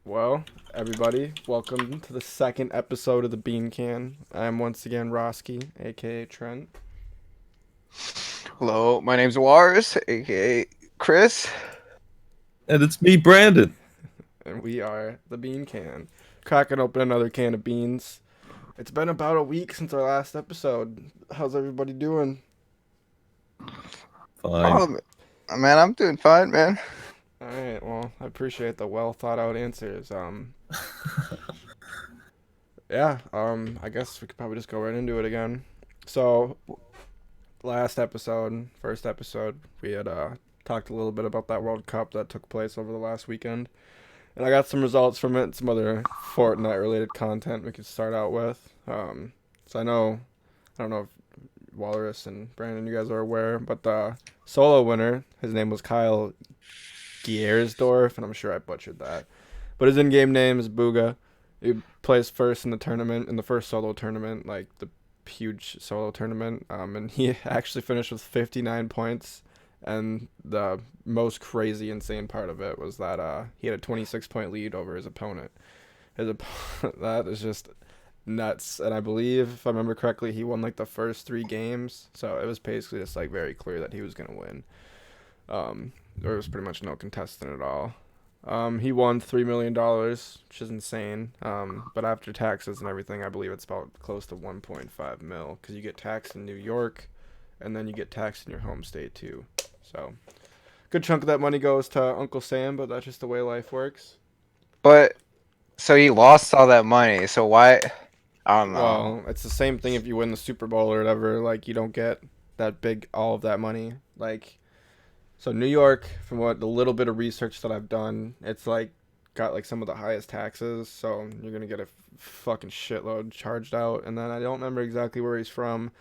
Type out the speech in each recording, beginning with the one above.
Well, everybody, welcome to the second episode of the Bean Can. I'm once again Roski, aka Trent, Hello, my name's Wars, aka Chris. And it's me, Brandon. and we are the Bean Can. Cracking open another can of beans. It's been about a week since our last episode. How's everybody doing? Fine. Man, I'm doing fine, man. All right, well, I appreciate the well thought out answers. I guess we could probably just go right into it again. So, first episode, we had talked a little bit about that World Cup that took place over the last weekend. And I got some results from it, some other Fortnite related content we could start out with. So I don't know if Walrus and Brandon, you guys are aware, but the solo winner, his name was Kyle Giersdorf, and I'm sure I butchered that. But his in-game name is Booga. He plays first in the tournament, in the first solo tournament, like the huge solo tournament. And he actually finished with 59 points. And the most crazy, insane part of it was that he had a 26-point lead over his opponent. That is just nuts. And I believe, if I remember correctly, he won like the first three games. So it was basically just like very clear that he was gonna win. There was pretty much no contestant at all. He won $3 million, which is insane. But after taxes and everything, I believe it's about close to 1.5 mil because you get taxed in New York, and then you get taxed in your home state too. So, good chunk of that money goes to Uncle Sam, but that's just the way life works. But so he lost all that money. So why? I don't know. Well, it's the same thing if you win the Super Bowl or whatever. Like, you don't get that big, all of that money. Like, so New York, from what the little bit of research that I've done, it's like got like some of the highest taxes. So you're gonna get a fucking shitload charged out. And then I don't remember exactly where he's from,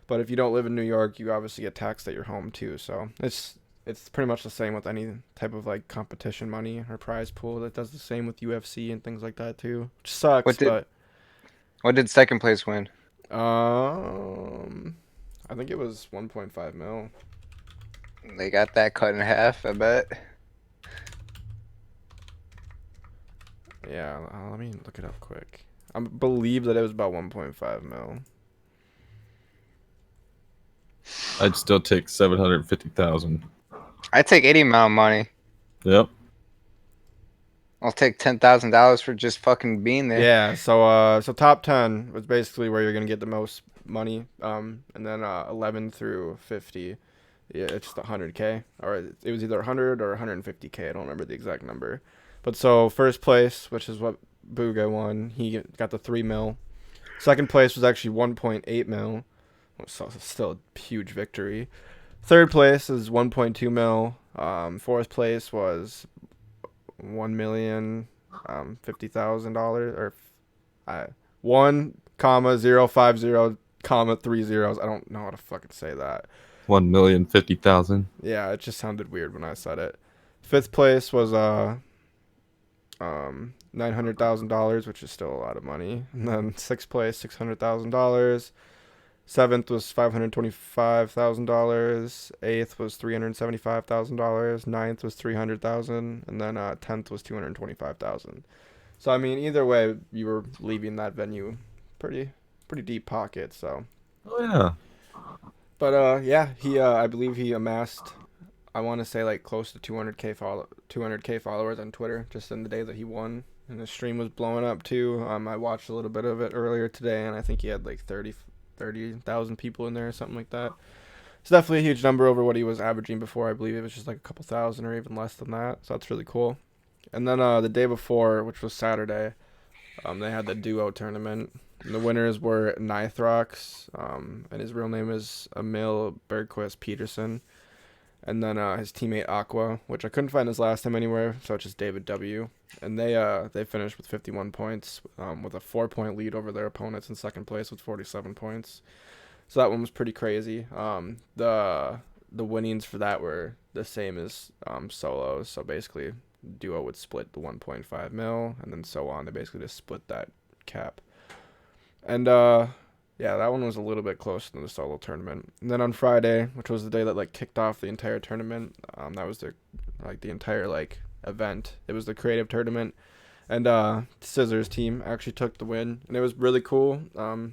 but if you don't live in New York, you obviously get taxed at your home too. So it's pretty much the same with any type of like competition money or prize pool. That does the same with UFC and things like that too, which sucks. What did But what did second place win? um, I think it was 1.5 mil. They got that cut in half, I bet. Yeah, let me look it up quick. I believe that it was about 1.5 mil. I'd still take 750,000. I take 80 amount of money. Yep. I'll take $10,000 for just fucking being there. Yeah, so top 10 was basically where you're gonna get the most money. And then 11 through 50, yeah, it's just 100K, or it was either 100 or 150K. I don't remember the exact number. But so first place, which is what Booga won, he got the 3 mil. Second place was actually 1.8 mil. So it's still a huge victory. Third place is 1.2 mil. Fourth place was 1,050,000 or 1,050,000 I don't know how to fucking say that. 1,050,000. Yeah, it just sounded weird when I said it. Fifth place was $900,000, which is still a lot of money. And then sixth place, $600,000. Seventh was $525,000. Eighth was $375,000. Ninth was $300,000, and then 10th was $225,000. So I mean, either way, you were leaving that venue pretty deep pockets. So, Oh yeah. but yeah, he I believe he amassed, I want to say like close to 200K followers on Twitter just in the day that he won. And the stream was blowing up too. I watched a little bit of it earlier today, and I think he had like 30,000 people in there or something like that. It's definitely a huge number over what he was averaging before. I believe it was just like a couple thousand or even less than that. So that's really cool. And then the day before, which was Saturday, they had the duo tournament. And the winners were Nithrox, and his real name is Emil Bergquist Peterson. And then his teammate Aqua, which I couldn't find his last name anywhere, so it's just David W. And they finished with 51 points, with a 4-point lead over their opponents in second place with 47 points. So that one was pretty crazy. The winnings for that were the same as solos. So basically, duo would split the 1.5 mil, and then so on. They basically just split that cap. And yeah, that one was a little bit closer than the solo tournament. And then on Friday, which was the day that like kicked off the entire tournament, that was the entire like event. It was the creative tournament, And Scissors team actually took the win, and it was really cool.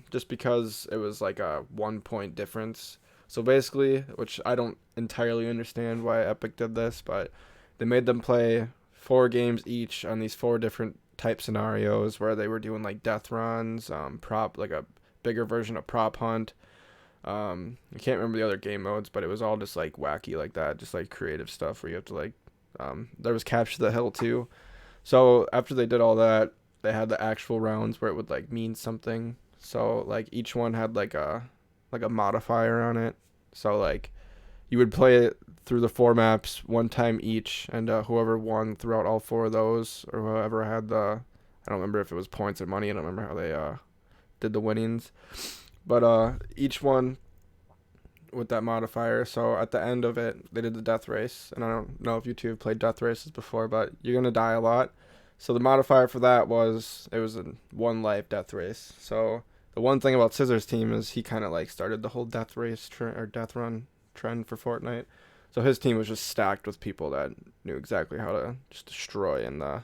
Just because it was like a 1 point difference. So basically, which I don't entirely understand why Epic did this, but they made them play 4 games each on these 4 different type scenarios where they were doing like death runs, prop like a bigger version of prop hunt. I can't remember the other game modes, but it was all just like wacky like that, just like creative stuff where you have to like. There was capture the hill too. So after they did all that, they had the actual rounds where it would like mean something. So like each one had like a modifier on it. So like you would play it through the 4 maps 1 time each, and whoever won throughout all 4 of those, or whoever had the, I don't remember if it was points or money. I don't remember how they did the winnings, but each one with that modifier. So at the end of it, they did the death race, and I don't know if you two have played death races before, but you're gonna die a lot. So the modifier for that was it was a 1 life death race. So the one thing about Scissors team is he kind of like started the whole death race or death run trend for Fortnite. So his team was just stacked with people that knew exactly how to just destroy in the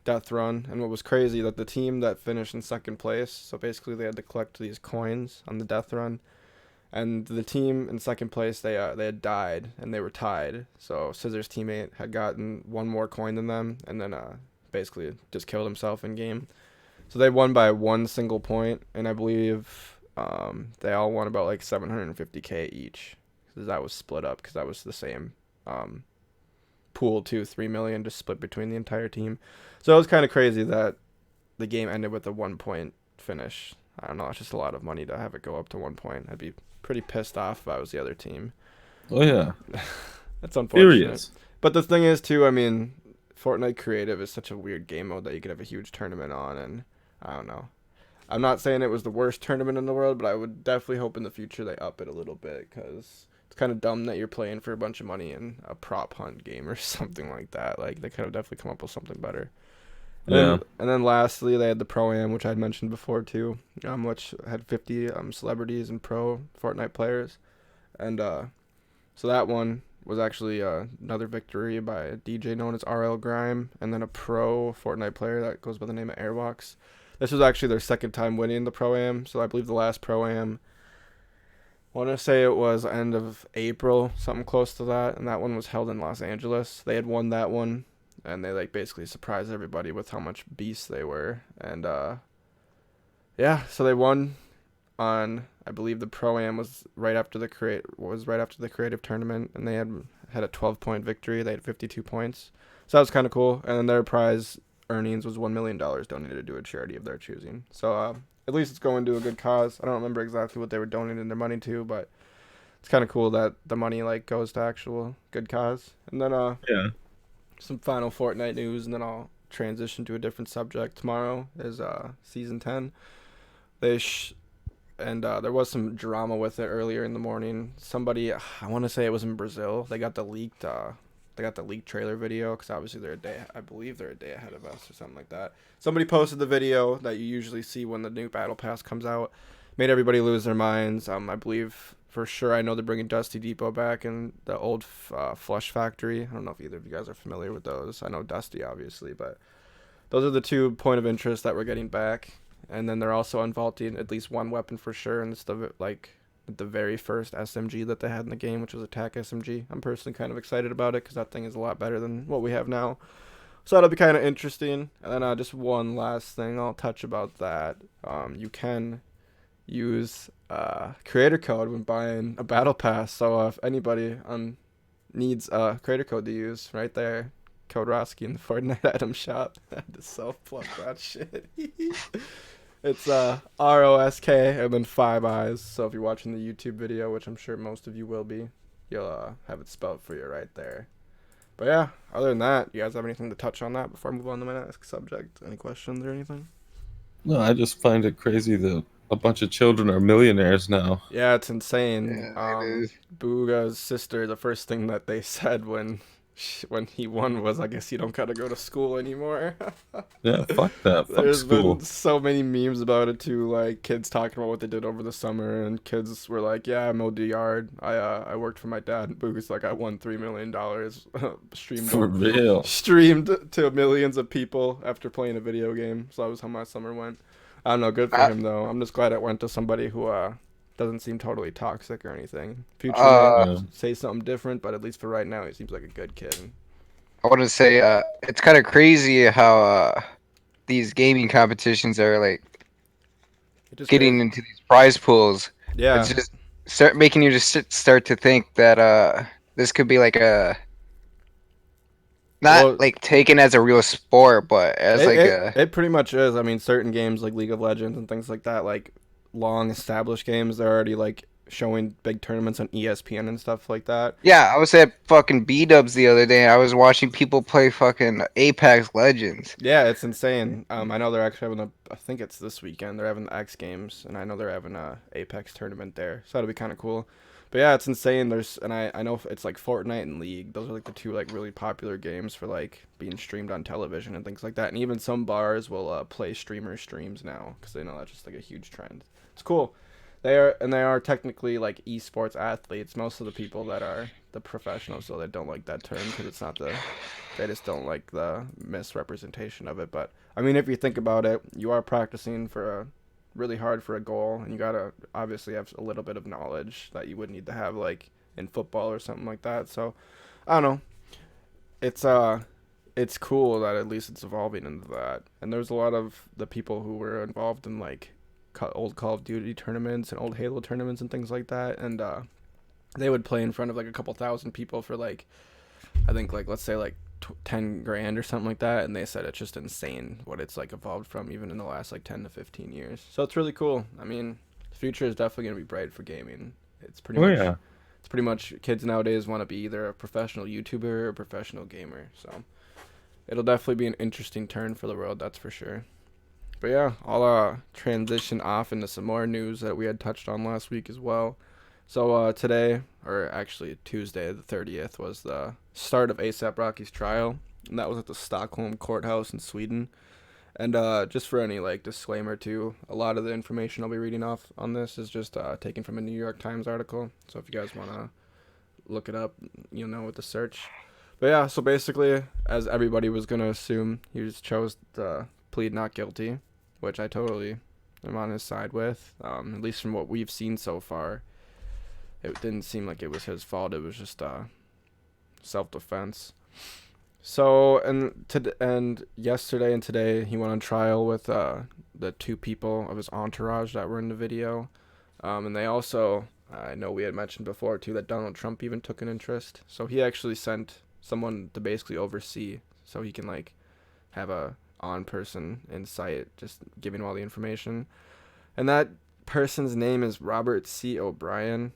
death run. And what was crazy that the team that finished in second place, so basically they had to collect these coins on the death run, and the team in second place they had died and they were tied. So Scissors teammate had gotten 1 more coin than them, and then basically just killed himself in game. So they won by 1 single point, and I believe they all won about like 750K each, because that was split up because that was the same pool too, 3 million just split between the entire team. So it was kind of crazy that the game ended with a 1 point finish. I don't know, it's just a lot of money to have it go up to 1 point. I'd be pretty pissed off if I was the other team. Oh yeah. That's unfortunate. Furious. But the thing is too, I mean, Fortnite Creative is such a weird game mode that you could have a huge tournament on, and I don't know. I'm not saying it was the worst tournament in the world, but I would definitely hope in the future they up it a little bit, because it's kind of dumb that you're playing for a bunch of money in a prop hunt game or something like that. Like they could have definitely come up with something better. And then lastly, they had the Pro Am, which I had mentioned before too, which had 50 celebrities and pro Fortnite players, and so that one was actually another victory by a DJ known as RL Grime, and then a pro Fortnite player that goes by the name of Airbox. This was actually their second time winning the Pro Am, so I believe the last Pro Am, I want to say it was end of April, something close to that, and that one was held in Los Angeles. They had won that one, and they like basically surprised everybody with how much beasts they were, and yeah, so they won on, I believe the Pro Am was right after the creative tournament, and they had a 12 point victory. They had 52 points, so that was kind of cool. And then their prize earnings was $1 million donated to a charity of their choosing. So at least it's going to a good cause. I don't remember exactly what they were donating their money to, but it's kind of cool that the money like goes to actual good cause. And then Yeah. some final Fortnite news, and then I'll transition to a different subject. Tomorrow is season 10. There was some drama with it earlier in the morning. Somebody, I want to say it was in Brazil, they got the leaked trailer video, because obviously I believe they're a day ahead of us or something like that. Somebody posted the video that you usually see when the new battle pass comes out, made everybody lose their minds. I believe for sure, I know they're bringing Dusty Depot back in the old Flush Factory. I don't know if either of you guys are familiar with those. I know Dusty obviously, but those are the 2 point of interest that we're getting back. And then they're also unvaulting at least one weapon for sure, and it's the very first SMG that they had in the game, which was Attack SMG. I'm personally kind of excited about it because that thing is a lot better than what we have now. So that'll be kind of interesting. And then just one last thing I'll touch about that. You can use creator code when buying a battle pass. So if anybody needs a creator code to use, right there, code Roski in the Fortnite item shop. I had to self-plug that shit. It's ROSK and then 5 eyes. So if you're watching the YouTube video, which I'm sure most of you will be, you'll have it spelled for you right there. But yeah, other than that, you guys have anything to touch on that before I move on to my next subject? Any questions or anything? No, I just find it crazy that a bunch of children are millionaires now. Yeah, it's insane. Yeah, it is. Booga's sister, the first thing that they said when when he won was, I guess you don't gotta go to school anymore. Yeah, fuck that. Fuck There's been school. so many memes about it too, like kids talking about what they did over the summer, and kids were like, "Yeah, I mowed the yard. I worked for my dad in Boots. Like I won $3 million, For real. streamed to millions of people after playing a video game. So that was how my summer went. I don't know. Good for I, him though. I'm just glad it went to somebody who doesn't seem totally toxic or anything. Future may uh, Yeah. say something different, but at least for right now, he seems like a good kid. I want to say, it's kind of crazy how these gaming competitions are like It just getting crazy. into these prize pools. It's Yeah. just start making you start to think that this could be like a not Well, like taken as a real sport, but as It, like it a it pretty much is. I mean, certain games like League of Legends and things like that, like long established games, they're already like showing big tournaments on ESPN and stuff like that. yeah. I was at fucking B Dubs the other day. I was watching people play fucking Apex Legends. Yeah, it's insane. I know they're actually having I think it's this weekend. They're having the X Games, and I know they're having a Apex tournament there, so that'll be kind of cool. But yeah, it's insane. And I know it's like Fortnite and League. Those are like the two like really popular games for like being streamed on television and things like that. And even some bars will play streamer streams now because they know that's just like a huge trend. It's cool. They are technically like esports athletes. Most of the people that are the professionals, so they don't like that term because it's not the they just don't like the misrepresentation of it. But I mean, if you think about it, you are practicing for a really hard for a goal, and you gotta obviously have a little bit of knowledge that you would need to have like in football or something like that. So I don't know. It's it's cool that at least it's evolving into that. And there's a lot of the people who were involved in like old Call of Duty tournaments and old Halo tournaments and things like that, and they would play in front of like a couple thousand people for like I think like let's say like 10 grand or something like that, and they said it's just insane what it's like evolved from even in the last like 10 to 15 years. So it's really cool. I mean, the future is definitely going to be bright for gaming. Oh yeah. It's pretty much kids nowadays want to be either a professional YouTuber or a professional gamer. So it'll definitely be an interesting turn for the world, that's for sure. But yeah, I'll transition off into some more news that we had touched on last week as well. So today, or actually Tuesday the 30th, was the start of ASAP Rocky's trial, and that was at the Stockholm courthouse in Sweden. And just for any like disclaimer too, a lot of the information I'll be reading off on this is just taken from a New York Times article. So if you guys want to look it up, you'll know with the search. But yeah, so basically, as everybody was gonna assume, he just chose to plead not guilty, which I totally am on his side with. At least from what we've seen so far, it didn't seem like it was his fault. It was just self-defense. So and yesterday and today he went on trial with the two people of his entourage that were in the video, and they also I know we had mentioned before too that Donald Trump even took an interest. So he actually sent someone to basically oversee, so he can like have a on person in sight, just giving all the information. And that person's name is Robert C. O'Brien.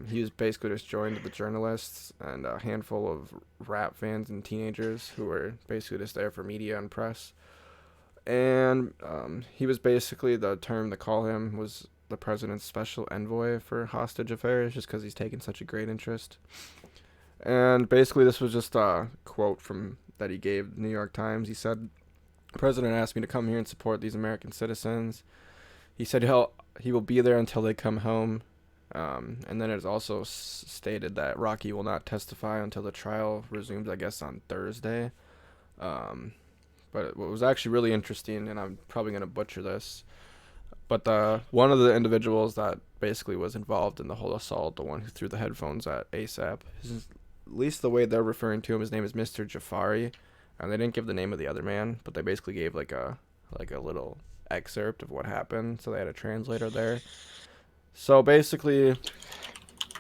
He was basically just joined the journalists and a handful of rap fans and teenagers who were basically just there for media and press. And he was basically, the term to call him was the president's special envoy for hostage affairs, just because he's taken such a great interest. And basically, this was just a quote from that he gave the New York Times. He said, "The president asked me to come here and support these American citizens. He said he will be there until they come home." And then it's also stated that Rocky will not testify until the trial resumes, I guess, on Thursday. But what was actually really interesting, and I'm probably going to butcher this, but one of the individuals that basically was involved in the whole assault, the one who threw the headphones at ASAP, at least the way they're referring to him, his name is Mr. Jafari, and they didn't give the name of the other man, but they basically gave like a little excerpt of what happened, so they had a translator there. So basically,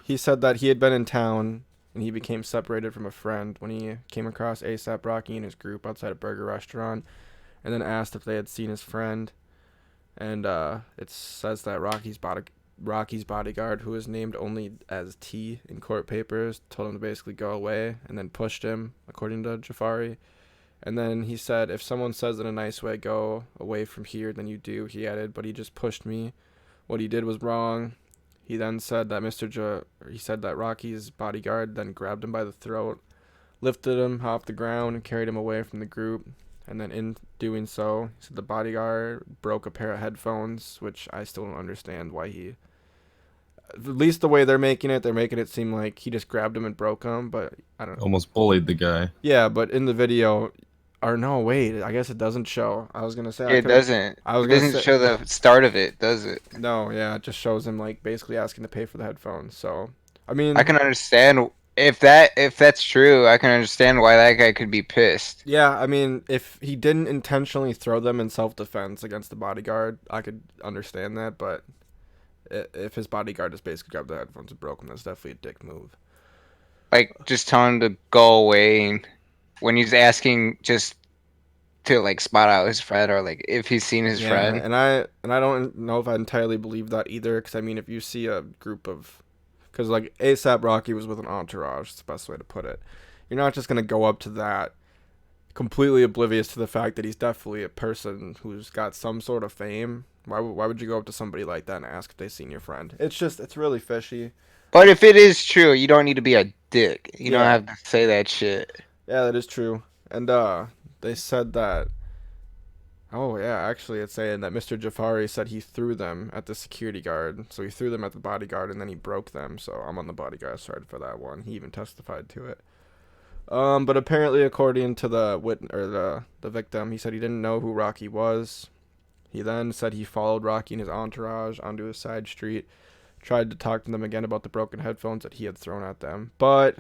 he said that he had been in town and he became separated from a friend when he came across ASAP Rocky and his group outside a burger restaurant, and then asked if they had seen his friend. And it says that Rocky's bodyguard, who was named only as T in court papers, told him to basically go away and then pushed him, according to Jafari. And then he said, "If someone says in a nice way, go away from here, then you do," he added, "but he just pushed me. What he did was wrong." He then said that he said that Rocky's bodyguard then grabbed him by the throat, lifted him off the ground and carried him away from the group. And then in doing so, he said the bodyguard broke a pair of headphones, which I still don't understand why he. At least the way they're making it seem like he just grabbed him and broke them. But I don't know. Almost bullied the guy. Yeah, but in the video, or no, wait, I guess it doesn't show. I was gonna say It doesn't. I was It gonna doesn't say show the start of it, does it? no. Yeah, it just shows him like basically asking to pay for the headphones. So I mean, I can understand if that's true. I can understand why that guy could be pissed. yeah, I mean, if he didn't intentionally throw them in self-defense against the bodyguard, I could understand that. But if his bodyguard just basically grabbed the headphones and broke them, that's definitely a dick move. Like just telling him to go away, and when he's asking just to like spot out his friend or like if he's seen his friend. and I don't know if I entirely believe that either. Because I mean, if you see a group of, because like ASAP Rocky was with an entourage, it's the best way to put it. You're not just gonna go up to that completely oblivious to the fact that he's definitely a person who's got some sort of fame. Why would you go up to somebody like that and ask if they've seen your friend? It's really fishy. But if it is true, you don't need to be a dick. You don't Yeah. have to say that shit. Yeah, that is true. And they said that. Oh yeah, actually, it's saying that Mr. Jafari said he threw them at the security guard. So he threw them at the bodyguard and then he broke them. So I'm on the bodyguard side for that one. He even testified to it. But apparently, according to the victim, he said he didn't know who Rocky was. He then said he followed Rocky and his entourage onto a side street, tried to talk to them again about the broken headphones that he had thrown at them. But,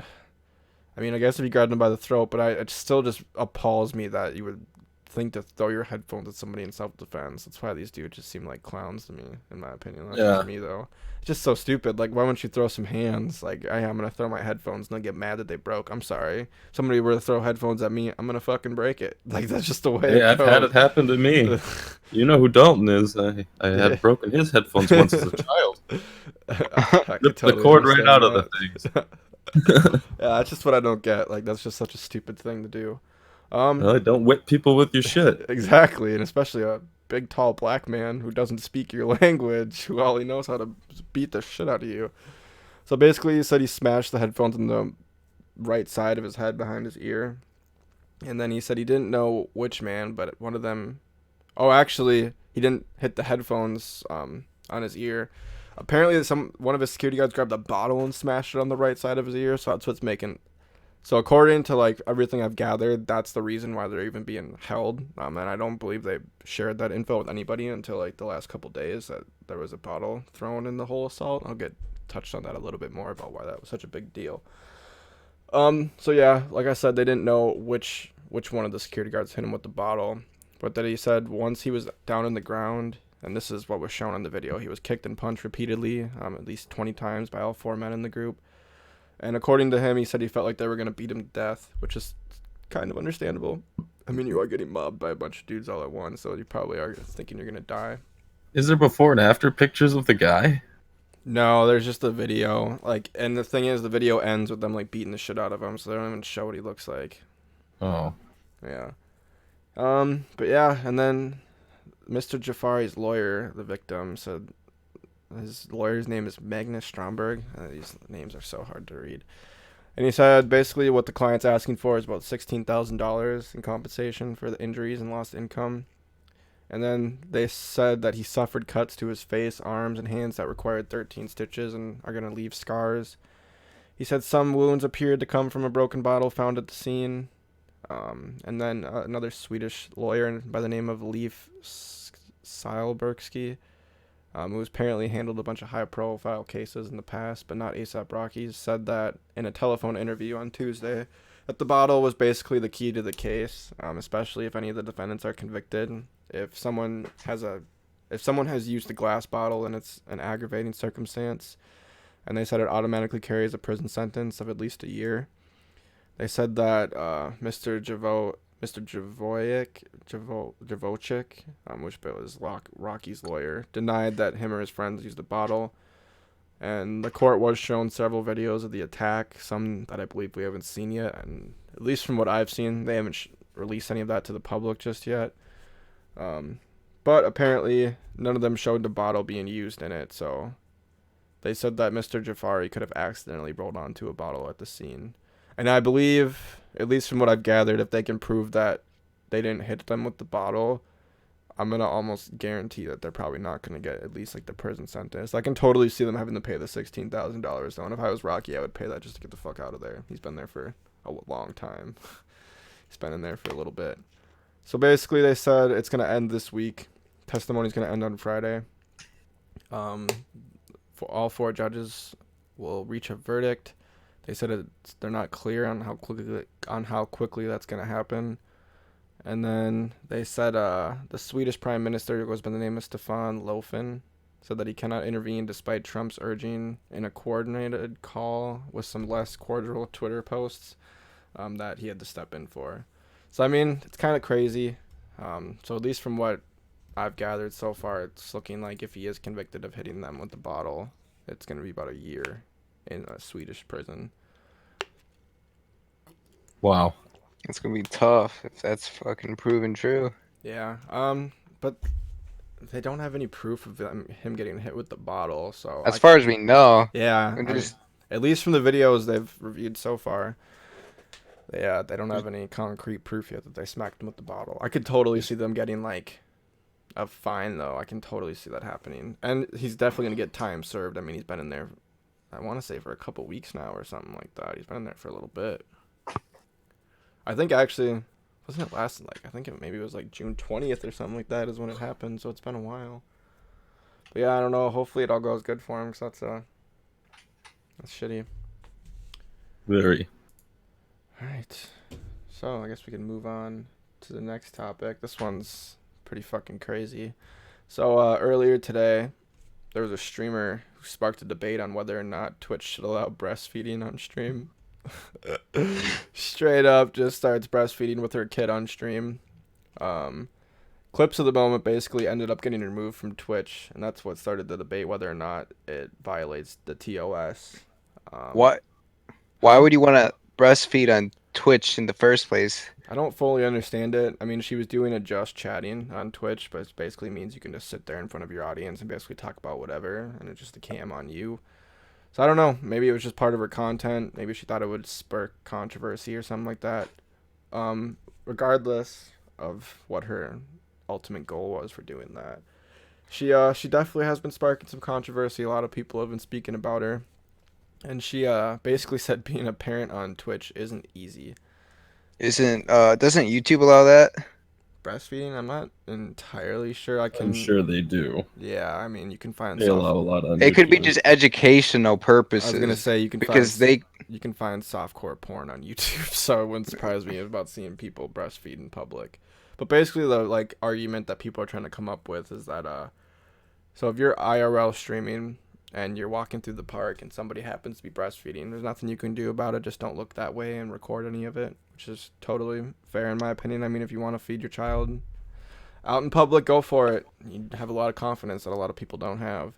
I mean, I guess if he grabbed them by the throat, but it still just appalls me that you would think to throw your headphones at somebody in self-defense. That's why these dudes just seem like clowns to me, in my opinion. That's just me, though. It's just so stupid. Like, why wouldn't you throw some hands? Like, I'm going to throw my headphones and then get mad that they broke. I'm sorry. Somebody were to throw headphones at me, I'm going to fucking break it. Like, that's just the way Hey, I've had it happen to me. You know who Dalton is. I had broken his headphones once as a child. Ripped the cord right out of the things. Yeah, that's just what I don't get. Like, that's just such a stupid thing to do. Don't whip people with your shit. Exactly, and especially a big, tall black man who doesn't speak your language, who all he knows how to beat the shit out of you. So basically, he said he smashed the headphones in the right side of his head behind his ear. And then he said he didn't know which man, but one of them... Oh, actually, he didn't hit the headphones on his ear. Apparently, one of his security guards grabbed a bottle and smashed it on the right side of his ear, so that's what's making... So according to like everything I've gathered, that's the reason why they're even being held. And I don't believe they shared that info with anybody until like the last couple days that there was a bottle thrown in the whole assault. I'll get touched on that a little bit more about why that was such a big deal. So yeah, like I said, they didn't know which one of the security guards hit him with the bottle, but that he said once he was down in the ground, and this is what was shown on the video, he was kicked and punched repeatedly, at least 20 times by all 4 men in the group. And according to him, he said he felt like they were going to beat him to death, which is kind of understandable. I mean, you are getting mobbed by a bunch of dudes all at once, so you probably are thinking you're going to die. Is there before and after pictures of the guy? No, there's just a video. Like, and the thing is, the video ends with them, like, beating the shit out of him, so they don't even show what he looks like. Oh. Yeah. But yeah, and then Mr. Jafari's lawyer, the victim, said... His lawyer's name is Magnus Stromberg. These names are so hard to read. And he said basically what the client's asking for is about $16,000 in compensation for the injuries and lost income. And then they said that he suffered cuts to his face, arms, and hands that required 13 stitches and are going to leave scars. He said some wounds appeared to come from a broken bottle found at the scene. And then another Swedish lawyer by the name of Leif Silbergsky, who's apparently handled a bunch of high-profile cases in the past, but not ASAP Rocky's, said that in a telephone interview on Tuesday that the bottle was basically the key to the case, especially if any of the defendants are convicted. If someone has used a glass bottle and it's an aggravating circumstance, and they said it automatically carries a prison sentence of at least a year. They said that Mr. Javochik, which was Rocky's lawyer, denied that him or his friends used the bottle. And the court was shown several videos of the attack, some that I believe we haven't seen yet. And at least from what I've seen, they haven't released any of that to the public just yet. But apparently, none of them showed the bottle being used in it. So they said that Mr. Jafari could have accidentally rolled onto a bottle at the scene. And I believe, at least from what I've gathered, if they can prove that they didn't hit them with the bottle, I'm gonna almost guarantee that they're probably not gonna get at least like the prison sentence. I can totally see them having to pay the $16,000 though. And if I was Rocky, I would pay that just to get the fuck out of there. He's been there for a long time. He's been in there for a little bit. So basically, they said it's gonna end this week. Testimony's gonna end on Friday. For all 4 judges will reach a verdict. They said they're not clear on how quickly that's gonna happen. And then they said the Swedish Prime Minister, who goes by the name of Stefan Löfven, said that he cannot intervene despite Trump's urging in a coordinated call with some less cordial Twitter posts that he had to step in for. So, I mean, it's kind of crazy. So at least from what I've gathered so far, it's looking like if he is convicted of hitting them with the bottle, it's going to be about a year in a Swedish prison. Wow. It's gonna be tough if that's fucking proven true. Yeah. But they don't have any proof of him getting hit with the bottle, so As far as we know. Yeah. At least from the videos they've reviewed so far, they don't have any concrete proof yet that they smacked him with the bottle. I could totally see them getting like a fine though. I can totally see that happening, and he's definitely gonna get time served. I mean, he's been in there, I want to say for a couple weeks now or something like that. He's been in there for a little bit. I think actually, wasn't it last, like, I think maybe it was like June 20th or something like that is when it happened, so it's been a while. But yeah, I don't know, hopefully it all goes good for him, because that's shitty. Very. Alright, so I guess we can move on to the next topic. This one's pretty fucking crazy. So earlier today, there was a streamer who sparked a debate on whether or not Twitch should allow breastfeeding on stream. Straight up just starts breastfeeding with her kid on stream. Clips of the moment basically ended up getting removed from Twitch, and that's what started the debate whether or not it violates the TOS. What? Why would you want to breastfeed on Twitch in the first place? I don't fully understand it. I mean, she was doing a just chatting on Twitch, but it basically means you can just sit there in front of your audience and basically talk about whatever, and it's just a cam on you. So I don't know. Maybe it was just part of her content. Maybe she thought it would spur controversy or something like that. Regardless of what her ultimate goal was for doing that, she definitely has been sparking some controversy. A lot of people have been speaking about her, and she basically said being a parent on Twitch isn't easy. Doesn't YouTube allow that? Breastfeeding, I'm not entirely sure. I'm sure they do. Yeah, I mean, you can find they allow a lot on it could be just educational purposes. I was gonna say you can find softcore porn on YouTube, so it wouldn't surprise me about seeing people breastfeed in public. But basically, the like argument that people are trying to come up with is that so if you're IRL streaming and you're walking through the park and somebody happens to be breastfeeding, there's nothing you can do about it. Just don't look that way and record any of it, which is totally fair in my opinion. I mean, if you want to feed your child out in public, go for it. You have a lot of confidence that a lot of people don't have.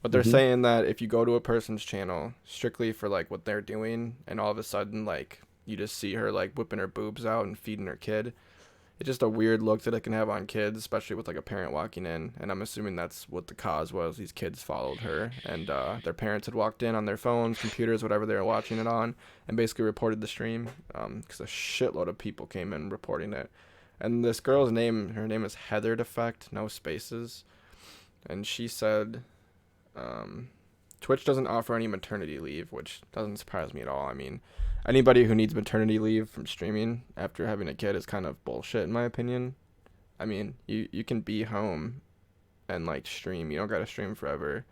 But they're saying that if you go to a person's channel strictly for like what they're doing, and all of a sudden like you just see her like whipping her boobs out and feeding her kid, it's just a weird look that it can have on kids, especially with like a parent walking in. And I'm assuming that's what the cause was. These kids followed her, and their parents had walked in on their phones, computers, whatever they were watching it on, and basically reported the stream, because a shitload of people came in reporting it. And this girl's name, her name is Heather Defect, no spaces. And she said, Twitch doesn't offer any maternity leave, which doesn't surprise me at all. I mean, anybody who needs maternity leave from streaming after having a kid is kind of bullshit, in my opinion. I mean, you can be home and, like, stream. You don't gotta stream forever.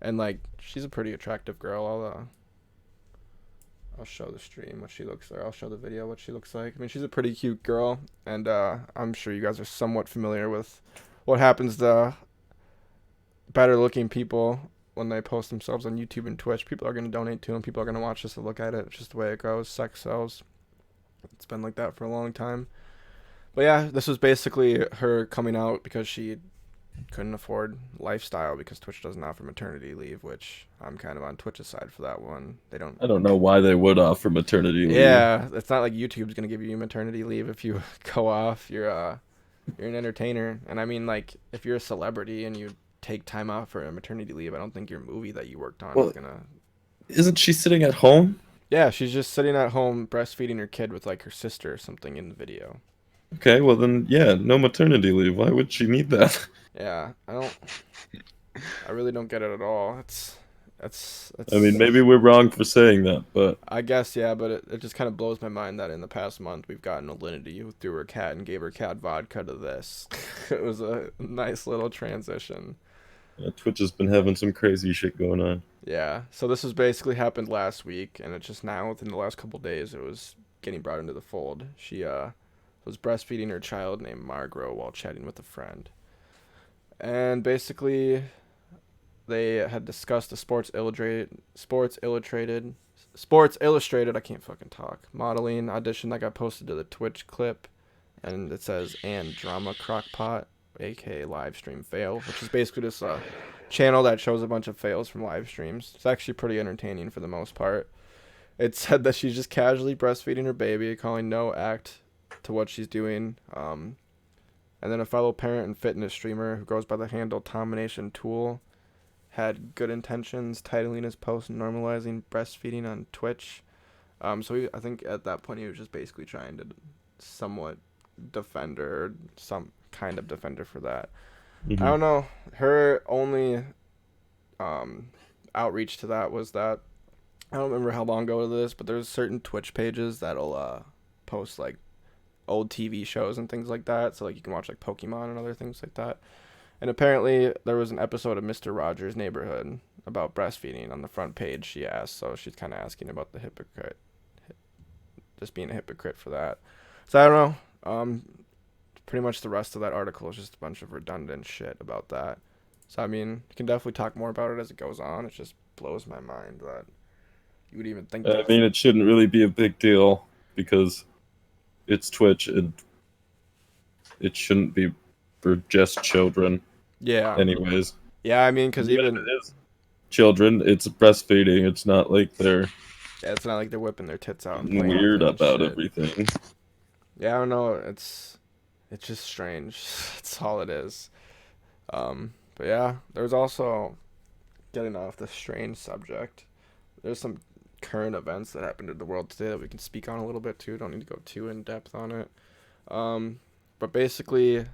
And, like, she's a pretty attractive girl. I'll show the stream what she looks like. I'll show the video what she looks like. I mean, she's a pretty cute girl, and I'm sure you guys are somewhat familiar with what happens to better-looking people when they post themselves on YouTube and Twitch. People are going to donate to them. People are going to watch just to look at it. It's just the way it goes. Sex sells. It's been like that for a long time. But yeah, this was basically her coming out because she couldn't afford lifestyle because Twitch doesn't offer maternity leave, which I'm kind of on Twitch's side for that one. They don't. I don't know why they would offer maternity leave. Yeah, it's not like YouTube's going to give you maternity leave if you go off. You're an entertainer. And I mean, like, if you're a celebrity and you take time off for a maternity leave, I don't think your movie that you worked on is gonna. Isn't she sitting at home? Yeah, she's just sitting at home breastfeeding her kid with like her sister or something in the video. Okay, well then, yeah, no maternity leave. Why would she need that? Yeah, I really don't get it at all. I mean, maybe we're wrong for saying that, but I guess, yeah, but it just kind of blows my mind that in the past month we've gotten Alinity who threw her cat and gave her cat vodka to this. It was a nice little transition. Twitch has been having some crazy shit going on. Yeah, so this has basically happened last week, and it's just now within the last couple days it was getting brought into the fold. She was breastfeeding her child named Margot while chatting with a friend, and basically they had discussed the Sports Illustrated. I can't fucking talk. Modeling audition that got posted to the Twitch clip, and it says "and drama crockpot," aka live stream fail, which is basically just a channel that shows a bunch of fails from live streams. It's actually pretty entertaining for the most part. It said that she's just casually breastfeeding her baby, calling no act to what she's doing. And then a fellow parent and fitness streamer who goes by the handle Tomination Tool had good intentions, titling his post normalizing breastfeeding on Twitch. I think at that point he was just basically trying to somewhat defend her, or some kind of defender for that. Mm-hmm. I don't know. Her only outreach to that was that I don't remember how long ago it is, but there's certain Twitch pages that'll post like old TV shows and things like that. So like you can watch like Pokemon and other things like that. And apparently there was an episode of Mr. Rogers' Neighborhood about breastfeeding on the front page, she asked. So she's kind of asking about the hypocrite, just being a hypocrite for that. So I don't know. Pretty much the rest of that article is just a bunch of redundant shit about that. So I mean, you can definitely talk more about it as it goes on. It just blows my mind that you would even think that. I mean, it shouldn't really be a big deal because it's Twitch and it shouldn't be for just children. Yeah. Anyways. Yeah, I mean, because even if it is children, it's breastfeeding. It's not like they're. Yeah, it's not like they're whipping their tits out and weird about shit. Everything. Yeah, I don't know. It's just strange. That's all it is. But yeah, there's also, getting off the strange subject, there's some current events that happened in the world today that we can speak on a little bit too. Don't need to go too in depth on it. But basically,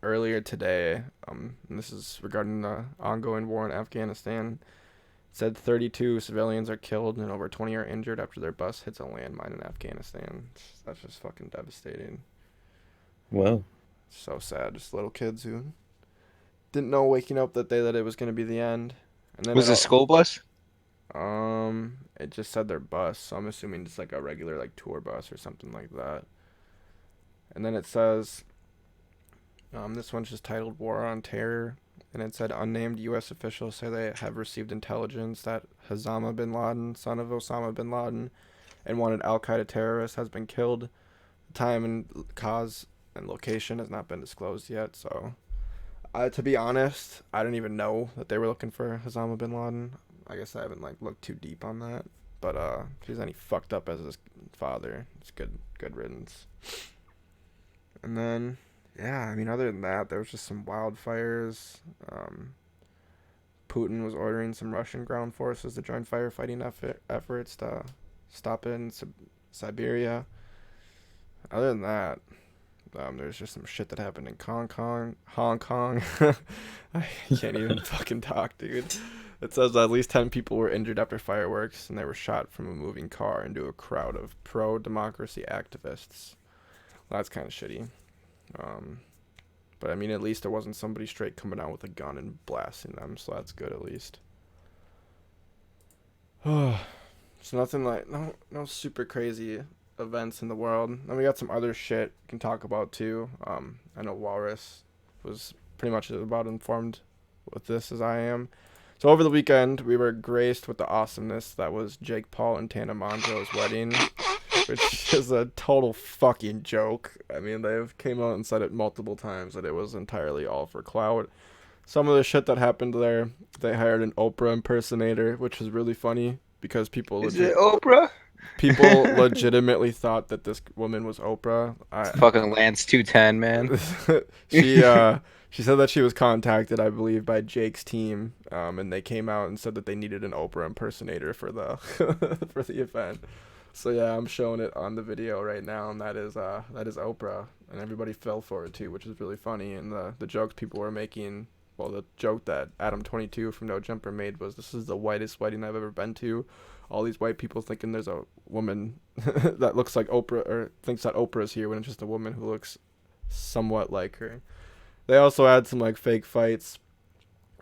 earlier today, and this is regarding the ongoing war in Afghanistan, it said 32 civilians are killed and over 20 are injured after their bus hits a landmine in Afghanistan. That's just fucking devastating. Wow. So sad. Just little kids who didn't know waking up that day that it was going to be the end. And then Was it a school bus? It just said their bus, so I'm assuming it's like a regular like tour bus or something like that. And then it says, this one's just titled "War on Terror," and it said unnamed U.S. officials say they have received intelligence that Osama bin Laden, son of Osama bin Laden, and wanted Al-Qaeda terrorist, has been killed. The time and cause and location has not been disclosed yet. So, to be honest, I didn't even know that they were looking for Osama bin Laden. I guess I haven't like looked too deep on that. But if he's any fucked up as his father, it's good riddance. And then, yeah, I mean, other than that, there was just some wildfires. Putin was ordering some Russian ground forces to join firefighting efforts to stop it in Siberia. Other than that, there's just some shit that happened in Hong Kong. I can't even fucking talk, dude. It says that at least 10 people were injured after fireworks, and they were shot from a moving car into a crowd of pro-democracy activists. Well, that's kind of shitty. But I mean, at least there wasn't somebody straight coming out with a gun and blasting them, so that's good at least. It's nothing like, no super crazy events in the world. Then we got some other shit we can talk about too. I know Walrus was pretty much about informed with this as I am. So over the weekend, we were graced with the awesomeness that was Jake Paul and Tana Mongeau's wedding, which is a total fucking joke. I mean, they've came out and said it multiple times that it was entirely all for clout. Some of the shit that happened there, they hired an Oprah impersonator, which was really funny because people... Is it Oprah? People legitimately thought that this woman was Oprah. Fucking Lance 210, man. She said that she was contacted, I believe, by Jake's team and they came out and said that they needed an Oprah impersonator for the for the event. So yeah, I'm showing it on the video right now, and that is Oprah, and everybody fell for it too, which is really funny. And the jokes people were making, well, the joke that Adam22 from No Jumper made was, "This is the whitest wedding I've ever been to. All these white people thinking there's a woman that looks like Oprah, or thinks that Oprah's here, when it's just a woman who looks somewhat like her." They also had some like fake fights,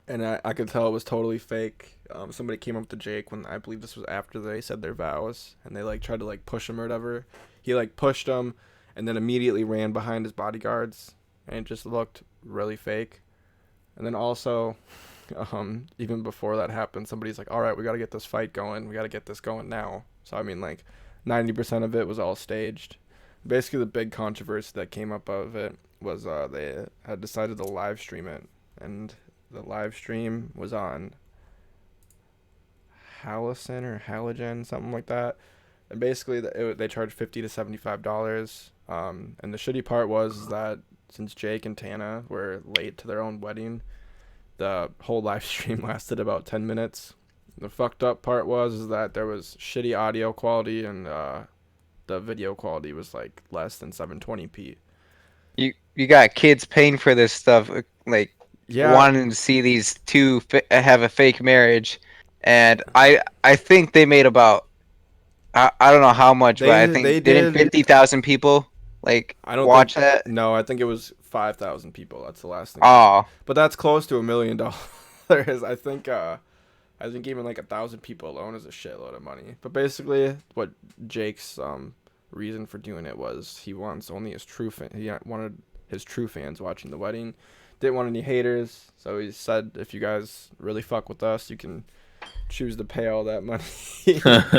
and I could tell it was totally fake. Somebody came up to Jake when, I believe this was after they said their vows, and they like tried to like push him or whatever. He like pushed him, and then immediately ran behind his bodyguards, and it just looked really fake. And then also, even before that happened, somebody's like, "All right, we got to get this fight going. We got to get this going now." So I mean, like, 90% of it was all staged. Basically, the big controversy that came up out of it was they had decided to live stream it, and the live stream was on Halcyon or Halogen, something like that. And basically, they charged $50 to $75. And the shitty part was that since Jake and Tana were late to their own wedding, the whole live stream lasted about 10 minutes. The fucked up part was that there was shitty audio quality, and the video quality was like less than 720p. You got kids paying for this stuff, like, Yeah, wanting to see these two have a fake marriage, and I think they made about, I don't know how much, but I think they didn't did. 50,000 people like I don't watch think, that? no, I think it was 5,000 people. That's the last thing. Oh, But that's close to $1 million. I think even like 1,000 people alone is a shitload of money. But basically, what Jake's reason for doing it was, he wants only his he wanted his true fans watching the wedding. Didn't want any haters, so he said, if you guys really fuck with us, you can choose to pay all that money.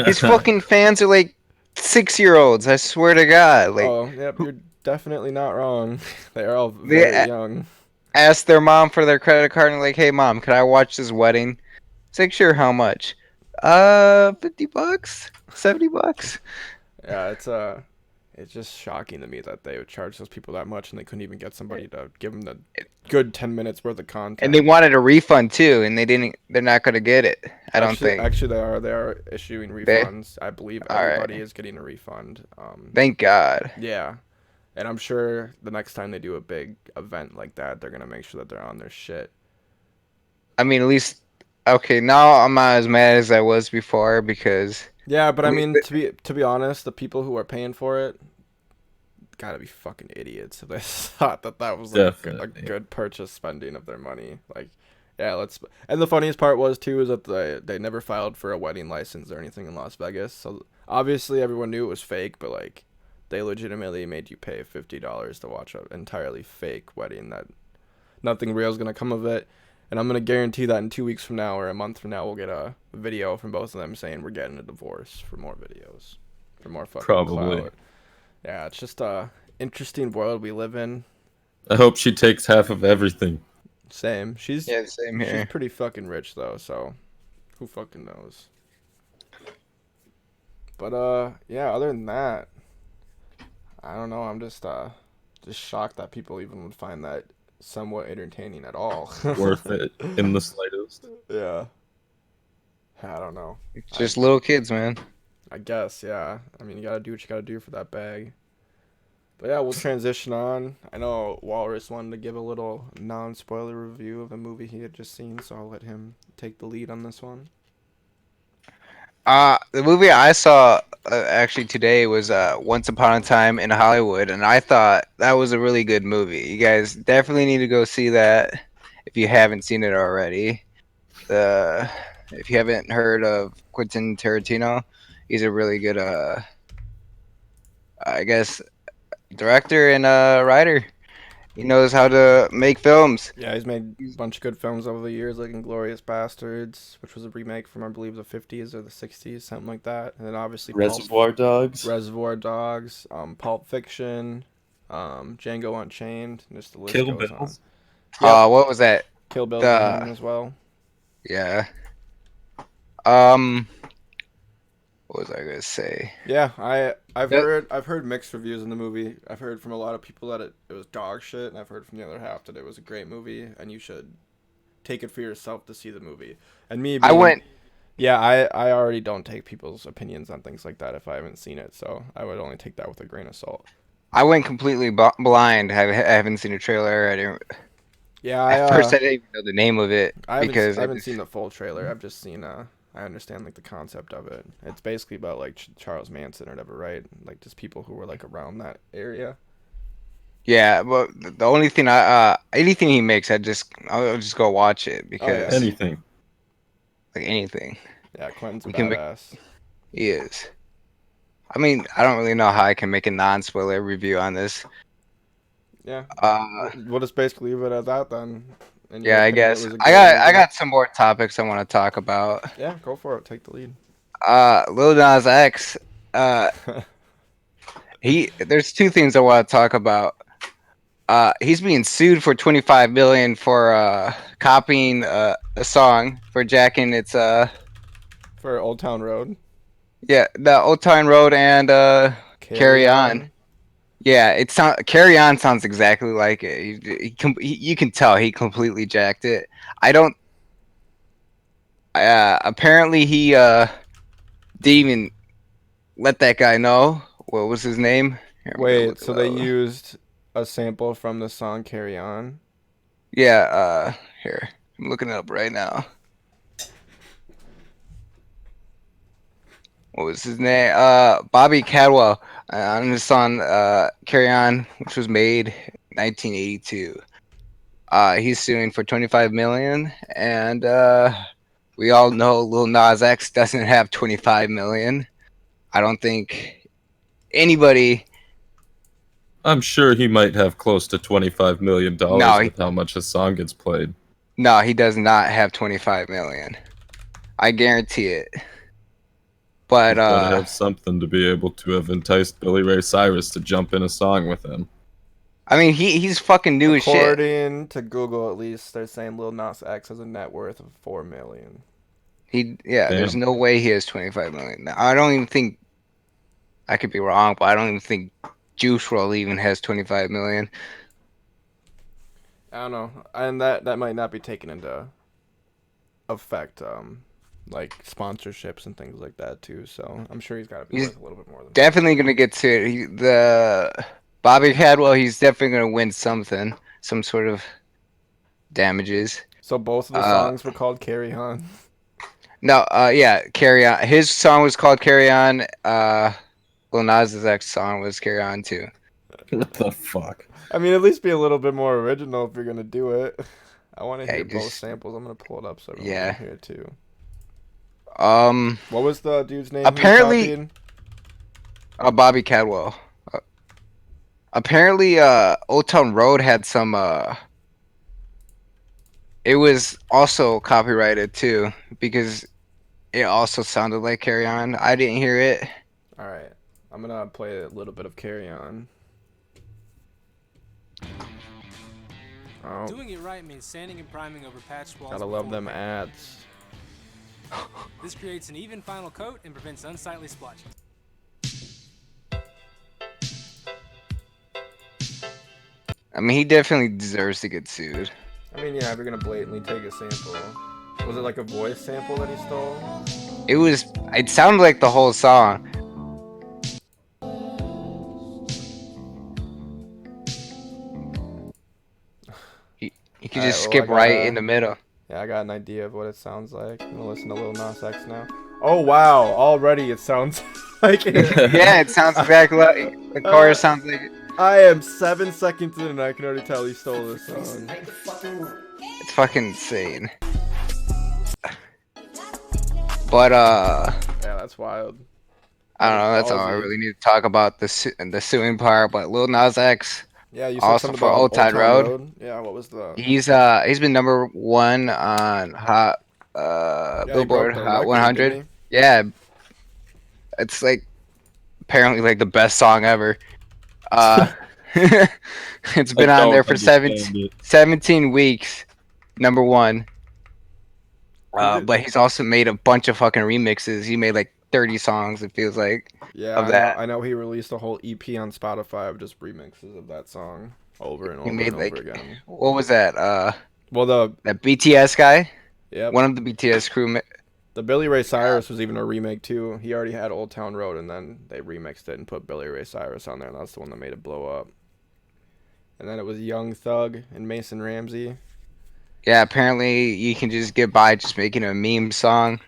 his fucking fans are like 6-year-olds. I swear to God. Like, Oh, yep, you're definitely not wrong. They are all very young. ask their mom for their credit card and like, "Hey mom, can I watch this wedding?" It's like, "Sure, how much?" $50, $70. Yeah, it's just shocking to me that they would charge those people that much, and they couldn't even get somebody to give them the good 10 minutes worth of content. And they wanted a refund too, and they're not gonna get it. I don't think. Actually, they are issuing refunds. I believe everybody is getting a refund. Thank God. Yeah, and I'm sure the next time they do a big event like that, they're gonna make sure that they're on their shit. I mean, at least, okay, now I'm not as mad as I was before, because Yeah, but I mean, to be honest, the people who are paying for it gotta be fucking idiots if they thought that was like a good purchase spending of their money. Like, yeah, and the funniest part was too is that they never filed for a wedding license or anything in Las Vegas, so obviously everyone knew it was fake, but like, they legitimately made you pay $50 to watch an entirely fake wedding that nothing real is gonna come of it. And I'm gonna guarantee that in 2 weeks from now or a month from now, we'll get a video from both of them saying we're getting a divorce, for more videos, for more fucking Probably. clout. Yeah, it's just a interesting world we live in. I hope she takes half of everything. Same. same She's here. pretty fucking rich though, so who fucking knows? But yeah, other than that, I don't know. I'm just shocked that people even would find that somewhat entertaining at all. Worth it in the slightest. Yeah. I don't know. It's just little kids, man. I guess, yeah. I mean, you gotta do what you gotta do for that bag. But yeah, we'll transition on. I know Walrus wanted to give a little non-spoiler review of a movie he had just seen, so I'll let him take the lead on this one. The movie I saw actually today was Once Upon a Time in Hollywood, and I thought that was a really good movie. You guys definitely need to go see that if you haven't seen it already. If you haven't heard of Quentin Tarantino, he's a really good, I guess, director and writer. He knows how to make films. Yeah, he's made a bunch of good films over the years, like Inglourious Bastards, which was a remake from, I believe, the 50s or the 60s, something like that. And then obviously Reservoir Dogs. Pulp Fiction, Django Unchained, and just the list Kill goes Bill. on. Yep. What was that? Kill Bill as well. Yeah. What was I gonna say? Yeah, I've heard mixed reviews in the movie. I've heard from a lot of people that it was dog shit, and I've heard from the other half that it was a great movie, and you should take it for yourself to see the movie. And me, I went. Yeah, I already don't take people's opinions on things like that if I haven't seen it, so I would only take that with a grain of salt. I went completely blind. I haven't seen a trailer. I didn't. Yeah, At first, I didn't even know the name of it I because haven't seen the full trailer. I've just seen I understand like the concept of it. It's basically about like Charles Manson or whatever, right? Like just people who were like around that area. Yeah, but the only thing anything he makes, I'll just go watch it because Anything. like anything. Yeah, Quentin's He can badass. He is. I mean, I don't really know how I can make a non-spoiler review on this. Yeah. Uh, We'll just basically leave it at that then. In your yeah, I opinion, it guess was a I good got movie? got some more topics I want to talk about. Yeah, go for it. Take the lead. Lil Nas X. There's two things I want to talk about. He's being sued for 25 million for copying a song for jacking its For Old Town Road. yeah, the Old Town Road and Carry On. Yeah, Carry On sounds exactly like it. You can tell he completely jacked it. I don't. Apparently he didn't even let that guy know. What was his name? Here, I'm gonna Wait, look so it they up. used a sample from the song Carry On? Yeah. Here, I'm looking it up right now. What was his name? Bobby Cadwell on the song "Carry On," which was made 1982. He's suing for 25 million, and we all know Lil Nas X doesn't have 25 million. I don't think anybody. I'm sure he might have close to $25 million No, with how much his song gets played. no, he does not have 25 million. I guarantee it. But He's gotta have something to be able to have enticed Billy Ray Cyrus to jump in a song with him. I mean, he's fucking new as shit. According to Google, at least, they're saying Lil Nas X has a net worth of $4 million. There's Damn. no way he has 25 million. I don't even think. I could be wrong, but I don't even think Juice WRLD even has 25 million. I don't know, and that might not be taken into effect, like sponsorships and things like that too. So I'm sure he's got to be He's worth a little bit more than. Definitely gonna get to it. The Bobby Cadwell, he's definitely gonna win something, some sort of damages. So both of the songs were called Carry On. No, yeah, Carry On. His song was called Carry On. Lil Nas X song was Carry On too. What the fuck? I mean, at least be a little bit more original if you're gonna do it. I want to Yeah, hear both samples. I'm gonna pull it up so everyone Yeah. can hear it too. Um, What was the dude's name? Apparently- Bobby Cadwell. Apparently, Old Town Road had some. It was also copyrighted too because it also sounded like Carry On. I didn't hear it. All right, I'm gonna play a little bit of Carry On. Oh, Doing it right means sanding and priming over patch walls. gotta love before them painting. ads. This creates an even final coat and prevents unsightly splotches. I mean, he definitely deserves to get sued. I mean, yeah, if you're gonna blatantly take a sample. Was it like a voice sample that he stole? It sounded like the whole song. You could just Alright, skip well, I right gotta- in the middle. Yeah, I got an idea of what it sounds like. I'm gonna listen to Lil Nas X now. Oh wow, already it sounds like it. Yeah, it sounds exactly like the chorus sounds like it. I am 7 seconds in and I can already tell he stole this song. It's fucking insane. But Yeah, that's wild. I don't know. That's all I Ballsy. really need to talk about the suing part. But Lil Nas X, Yeah, you said also something for about Old Town Road. Yeah, what was the? he's been number one on Hot Yeah, he Billboard broke the Hot record, 100. didn't Yeah, it's like apparently like the best song ever. It's been I on there don't for understand it. 17 weeks, number one. But he's also made a bunch of fucking remixes. He made like 30 songs. It feels like. he? Yeah, Of that. I know he released a whole EP on Spotify of just remixes of that song over and He over made and like over again. what was that? Well, That BTS guy, yep, one of the BTS crew. the Billy Ray Cyrus was even a remake too. He already had Old Town Road, and then they remixed it and put Billy Ray Cyrus on there, and that's the one that made it blow up. And then it was Young Thug and Mason Ramsey. Yeah, apparently you can just get by just making a meme song.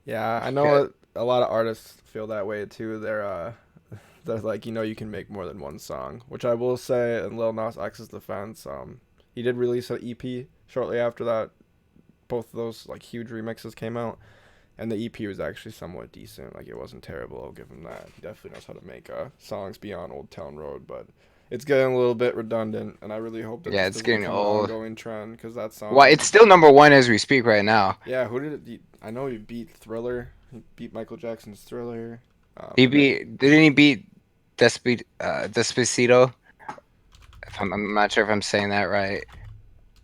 Yeah, I know a lot of artists feel that way too. They're like, you can make more than one song, which I will say in Lil Nas X's defense, he did release an EP shortly after that. Both of those like huge remixes came out, and the EP was actually somewhat decent. Like it wasn't terrible. I'll give him that. He definitely knows how to make songs beyond Old Town Road, but it's getting a little bit redundant, and I really hope that Yeah, this it's doesn't getting become an old. ongoing trend because that song. Why it's still #1 as we speak right now. Yeah, who did it? I know he beat Thriller. He beat Michael Jackson's Thriller. Didn't he beat Despacito? I'm not sure if I'm saying that right.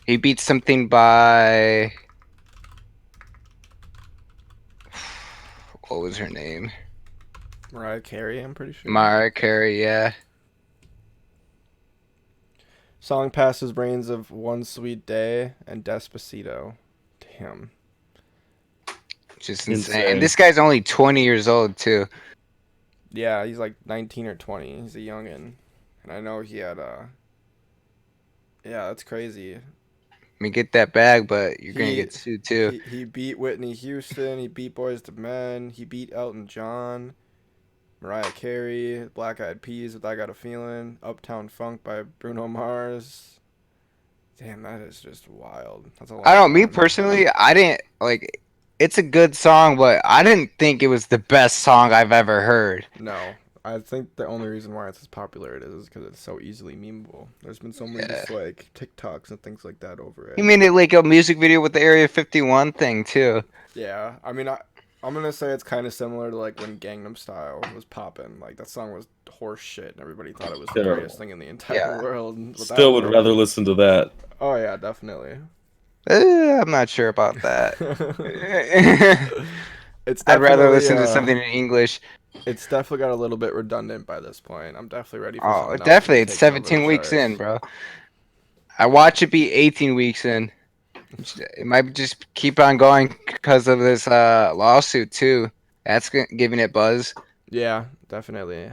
He beat something by what was her name? Mariah Carey, I'm pretty sure. Mariah Carey, yeah. Song passes brains of One Sweet Day and Despacito. Damn. Just insane. Insane. And this guy's only 20 years old too. Yeah, he's like 19 or 20. He's a youngin'. And I know he had yeah, that's crazy. I mean, get that bag, but you're gonna get sued too. He beat Whitney Houston. He beat Boyz II Men. He beat Elton John. Mariah Carey. Black Eyed Peas with I Got a Feeling. Uptown Funk by Bruno Mars. Damn, that is just wild. That's a lot. I don't. Me personally, I didn't like. It's a good song, but I didn't think it was the best song I've ever heard. No, I think the only reason why it's as popular it is because it's so easily memeable. There's been so many just like TikToks and things like that over it. He made it like a music video with the Area 51 thing too. Yeah, I mean, I'm gonna say it's kind of similar to like when Gangnam Style was popping. Like that song was horse shit, and everybody thought it was the Terrible. greatest thing in the entire world. But Still would rather listen to that. Oh yeah, definitely. I'm not sure about that. I'd rather listen to something in English. It's definitely got a little bit redundant by this point. I'm definitely ready for Oh, something else definitely. to It's take over the 17 weeks in, charts. bro. I watch it be 18 weeks in. It might just keep on going because of this lawsuit too. That's giving it buzz. Yeah, definitely.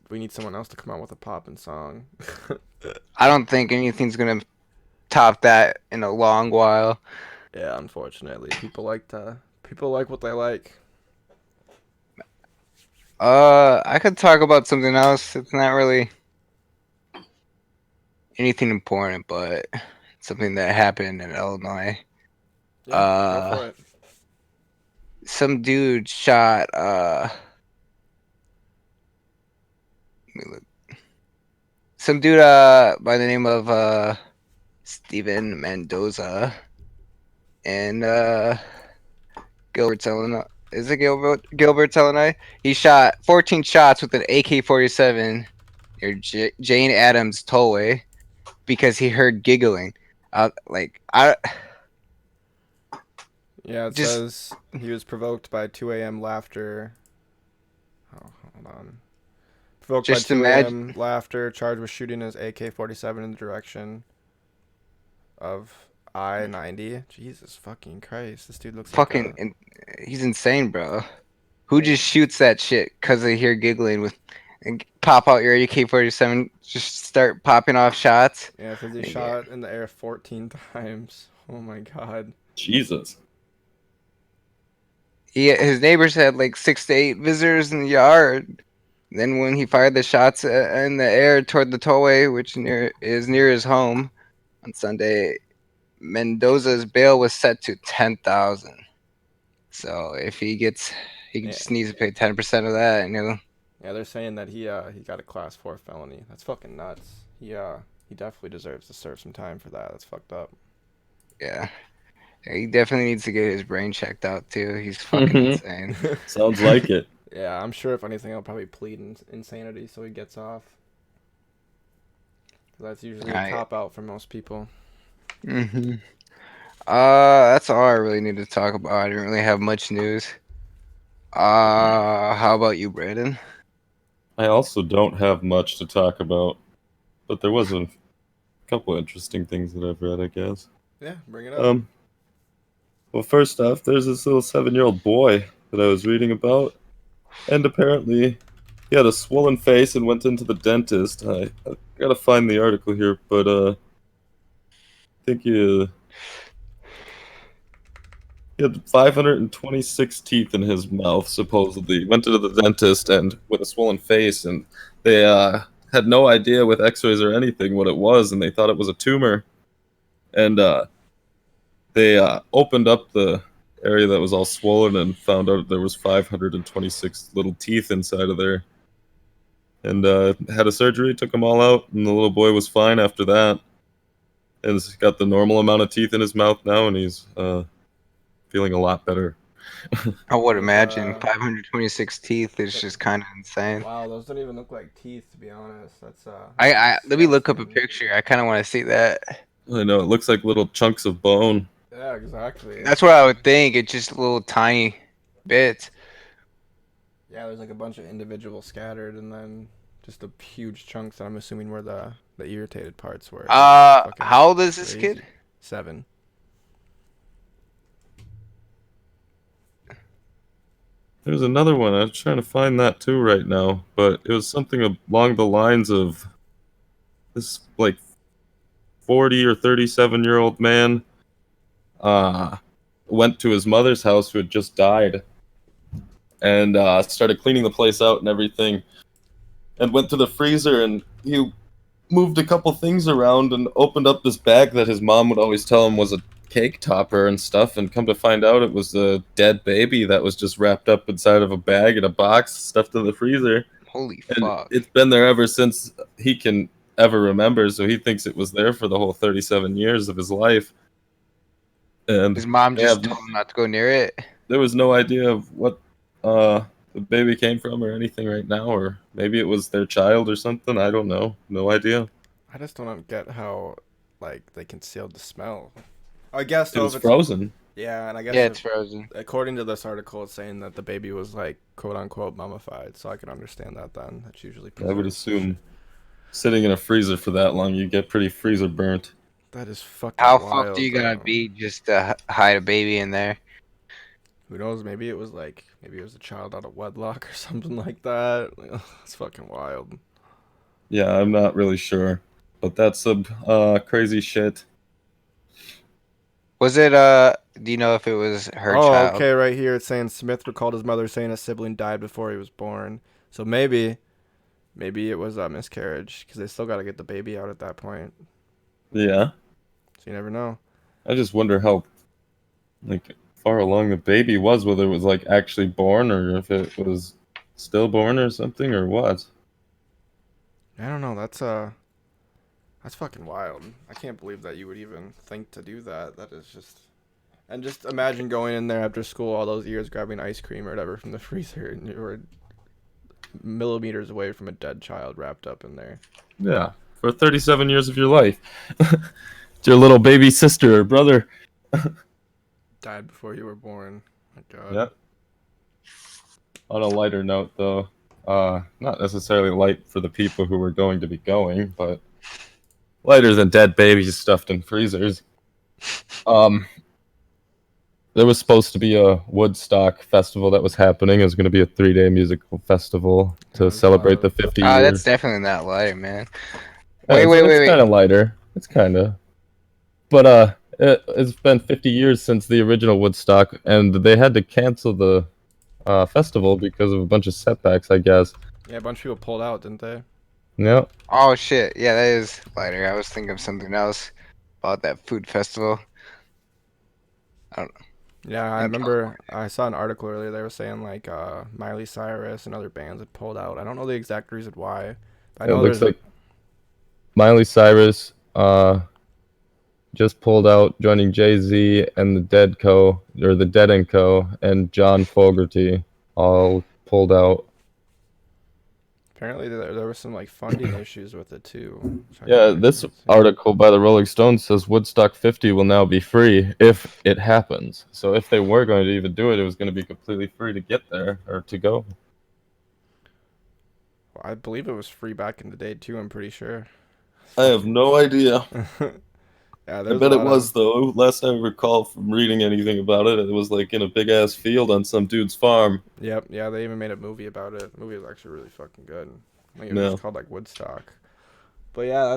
We need someone else to come out with a poppin' song. I don't think anything's gonna top that in a long while. Yeah, unfortunately, people like what they like. I could talk about something else. It's not really anything important, but something that happened in Illinois. Yeah, go for it. Some dude shot let me look. Some dude by the name of Steven Mendoza in Gilbert, Illinois. Is it Gilbert, Illinois? He shot 14 shots with an AK-47 near Jane Addams Tollway because he heard giggling. Yeah, it says he was provoked by 2 a.m. laughter. Oh, hold on. Provoked by 2 a.m. laughter, charged with shooting his AK-47 in the direction of I-90. Jesus fucking Christ, this dude looks fucking. He's insane, bro. Who just shoots that shit because they hear giggling and pop out your AK-47, just start popping off shots? Yeah, because he shot in the air 14 times. Oh my god. Jesus. His neighbors had like 6 to 8 visitors in the yard. Then when he fired the shots in the air toward the tollway, which is near his home, on Sunday, Mendoza's bail was set to $10,000. So if he just needs to pay 10% of that, Yeah, they're saying that he got a class 4 felony. That's fucking nuts. He definitely deserves to serve some time for that. That's fucked up. Yeah. He definitely needs to get his brain checked out too. He's fucking insane. Sounds like it. Yeah, I'm sure if anything, he'll probably plead insanity so he gets off. That's usually a cop out for most people. Mm-hmm. That's all I really need to talk about. I didn't really have much news. How about you, Brandon? I also don't have much to talk about, but there was a couple interesting things that I've read, I guess. Yeah, bring it up. Well, first off, there's this little 7-year-old boy that I was reading about, and apparently he had a swollen face and went into the dentist. I gotta find the article here, but I think he had 526 teeth in his mouth, supposedly. Went to the dentist and with a swollen face, and they had no idea with x-rays or anything what it was, and they thought it was a tumor. And they opened up the area that was all swollen and found out there was 526 little teeth inside of there. And had a surgery, took them all out, and the little boy was fine after that. And he's got the normal amount of teeth in his mouth now, and he's feeling a lot better. I would imagine 526 teeth is just kind of insane. Wow, those don't even look like teeth, to be honest. That's Let me look up a picture. I kind of want to see that. I know, it looks like little chunks of bone. Yeah, exactly. That's what I would think. It's just little tiny bits. Yeah, there's like a bunch of individuals scattered, and then just the huge chunks that I'm assuming were the irritated parts were. How old is this kid? 7. There's another one. I'm trying to find that too right now, but it was something along the lines of this like 40 or 37-year-old man went to his mother's house who had just died and started cleaning the place out and everything, and went to the freezer and he moved a couple things around and opened up this bag that his mom would always tell him was a cake topper and stuff, and come to find out it was a dead baby that was just wrapped up inside of a bag in a box stuffed in the freezer. Holy And fuck. it's been there ever since he can ever remember, so he thinks it was there for the whole 37 years of his life. And His mom just told him not to go near it. there was no idea of what the baby came from or anything right now, or maybe it was their child or something. I don't know. No idea. I just don't get how like they concealed the smell. I guess It so was if it's frozen. Yeah, and I guess Yeah, it's frozen. according to this article, it's saying that the baby was like quote unquote mummified, so I can understand that. Then that's usually I would preserved. assume sitting in a freezer for that long, you get pretty freezer burnt. That is fucking How wild, fucked are you gonna though. be just to hide a baby in there? Who knows? Maybe it was a child out of wedlock or something like that. It's fucking wild. Yeah, I'm not really sure, but that's some crazy shit. Was it do you know if it was her child? Okay, right here it's saying Smith recalled his mother saying a sibling died before he was born. So maybe it was a miscarriage because they still got to get the baby out at that point. Yeah, So you never know. I just wonder how like far along the baby was, whether it was like actually born or if it was stillborn or something or what. I don't know. That's fucking wild. I can't believe that you would even think to do that. That is just. And just imagine going in there after school all those years, grabbing ice cream or whatever from the freezer, and you were millimeters away from a dead child wrapped up in there. Yeah, for 37 years of your life. It's your little baby sister or brother. Died before you were born. My God. Yep. On a lighter note, though, not necessarily light for the people who were going to be going, but lighter than dead babies stuffed in freezers. There was supposed to be a Woodstock festival that was happening. It was going to be a 3-day musical festival to celebrate the 50 years. That's definitely not light, man. Yeah, Wait. It's kind of lighter. It's kind of. But it's been 50 years since the original Woodstock, and they had to cancel the festival because of a bunch of setbacks, I guess. Yeah, a bunch of people pulled out, didn't they? Yeah. Oh shit. Yeah, that is lighter. I was thinking of something else about that food festival. I don't know. Yeah, I remember I saw an article earlier. They were saying like Miley Cyrus and other bands had pulled out. I don't know the exact reason why. But I It know looks there's like Miley Cyrus just pulled out, joining Jay-Z and the Dead & Co. and John Fogerty all pulled out. apparently there were some like funding issues with it too. Yeah, this article by the Rolling Stone says Woodstock 50 will now be free if it happens. So if they were going to even do it, it was going to be completely free to get there or to go. I believe it was free back in the day too. I'm pretty sure. I have no idea. Yeah, I there's bet a it lot was though. Last I recall from reading anything about it, it was like in a big ass field on some dude's farm. Yep, yeah, they even made a movie about it. The movie was actually really fucking good. I think it was No. just called like Woodstock. But yeah,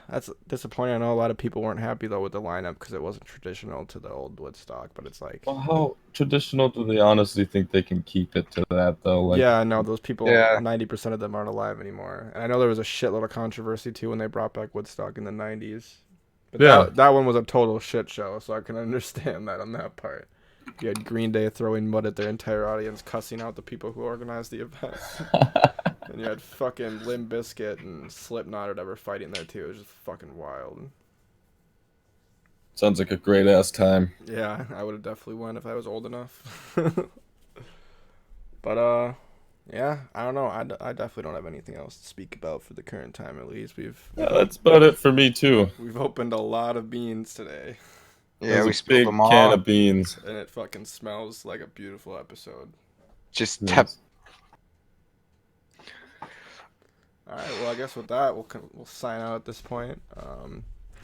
that's disappointing. I know a lot of people weren't happy though with the lineup because it wasn't traditional to the old Woodstock. But it's like, Well, how traditional do they honestly think they can keep it to that though? Like, yeah, no, those people, Yeah. 90% of them aren't alive anymore. And I know there was a shitload of controversy too when they brought back Woodstock in the 90s. But Yeah. that one was a total shit show, so I can understand that on that part. You had Green Day throwing mud at their entire audience, cussing out the people who organized the event. And you had fucking Limp Bizkit and Slipknot or whatever fighting there too. It was just fucking wild. sounds like a great ass time. Yeah, I would have definitely won if I was old enough. But yeah, I don't know. I definitely don't have anything else to speak about for the current time. At least Yeah, that's about it for me too. we've opened a lot of beans today, Yeah, That's we a spilled big them can all. of beans. and it fucking smells like a beautiful episode. Just Yes. All right. Well, I guess with that, we'll sign out at this point.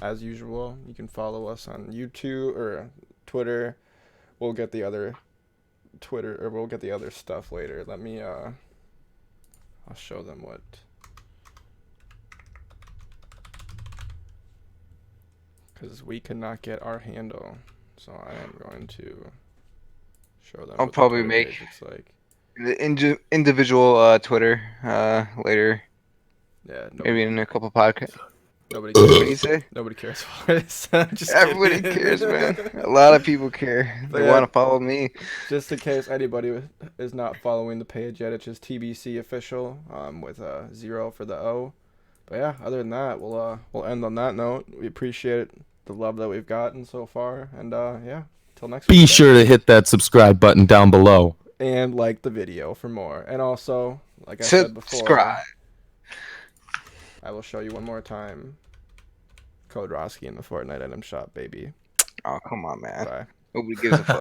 As usual, you can follow us on YouTube or Twitter. We'll get the other stuff later. Let me I'll show them what. Because we cannot get our handle, so I am going to show them. I'll what the probably Twitter make- page looks like. the individual Twitter later, Yeah, maybe in a couple podcasts. nobody What do you cares. say? Nobody cares what it is. Just Everybody kidding. cares, man. A lot of people care. But They yeah. want to follow me. Just in case anybody is not following the page yet, it's just TBC official, with a 0 for the O. But yeah, other than that, we'll end on that note. We appreciate the love that we've gotten so far, and yeah, till next week. Be guys. sure to hit that subscribe button down below. And like the video for more. And also, like I said before, Subscribe. I will show you one more time. Code Roski in the Fortnite item shop, baby. Oh, come on, man. Bye. Nobody gives a fuck.